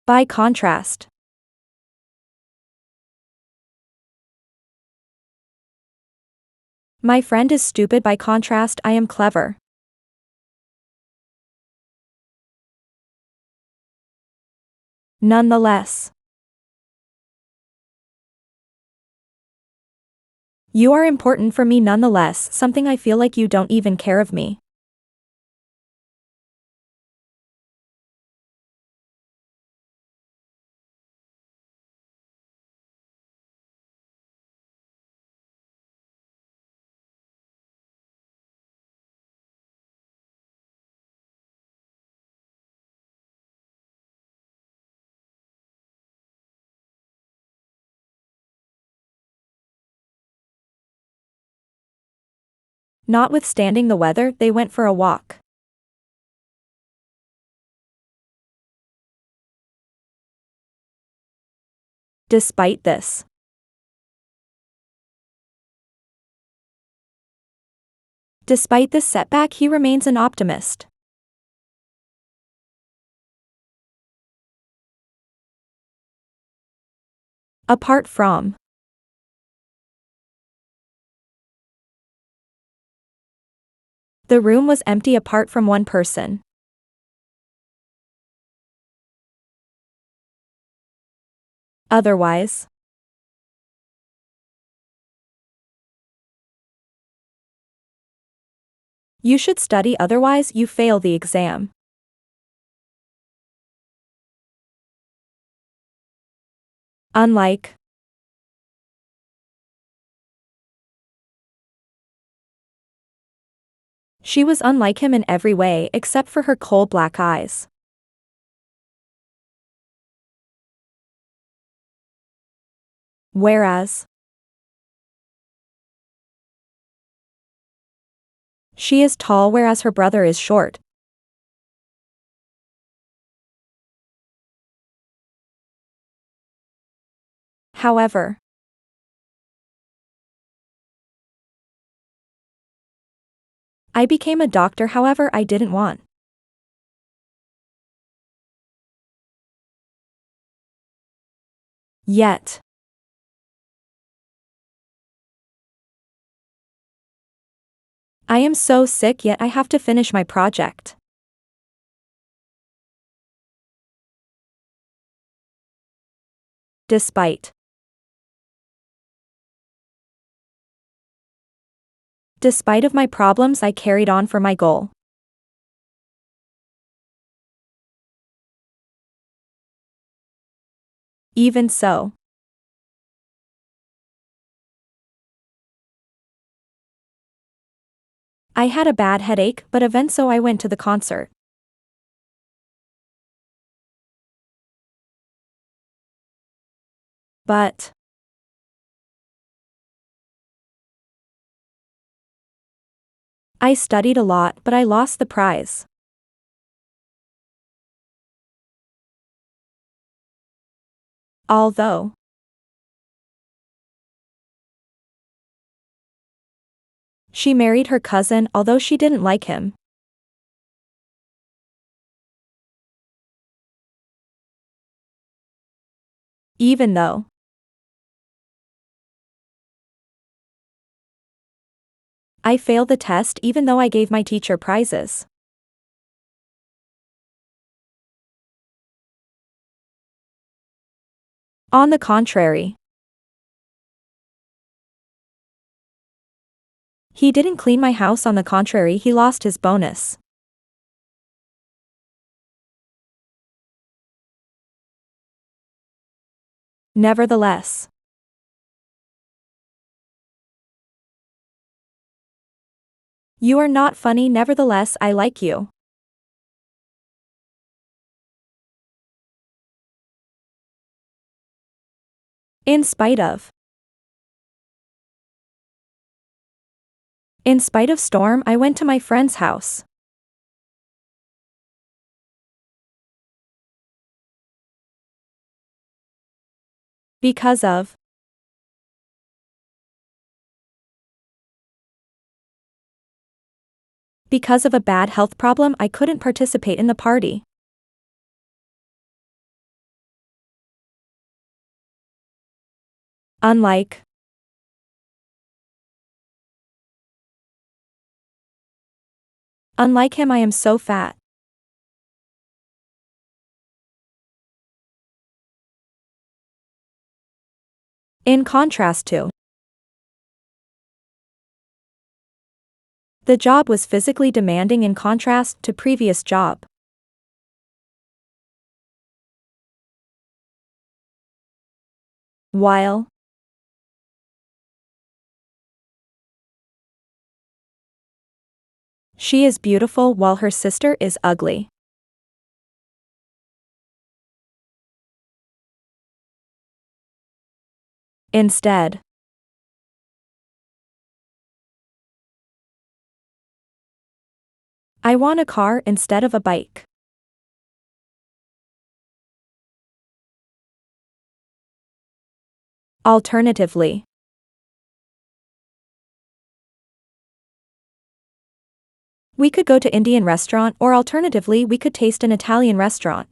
By contrast. My friend is stupid. By contrast, I am clever. Nonetheless. You are important for me nonetheless, something I feel like you don't even care of me. Notwithstanding the weather, they went for a walk. Despite this. Despite this setback, he remains an optimist. Apart from. The room was empty apart from one person. Otherwise. You should study, otherwise you fail the exam. Unlike. She was unlike him in every way except for her cold black eyes. Whereas. She is tall, whereas her brother is short. However. I became a doctor, however I didn't want. Yet. I am so sick, yet I have to finish my project. Despite. Despite of my problems, I carried on for my goal. Even so. I had a bad headache, but even so I went to the concert. But. I studied a lot, but I lost the prize. Although. She married her cousin, although she didn't like him. Even though. I failed the test even though I gave my teacher prizes. On the contrary. He didn't clean my house, on the contrary he lost his bonus. Nevertheless. You are not funny, nevertheless I like you. In spite of. In spite of storm, I went to my friend's house. Because of. Because of a bad health problem, I couldn't participate in the party. Unlike. Unlike him, I am so fat. In contrast to. The job was physically demanding in contrast to previous job. While. She is beautiful while her sister is ugly. Instead. I want a car instead of a bike. Alternatively. We could go to Indian restaurant, or alternatively we could taste an Italian restaurant.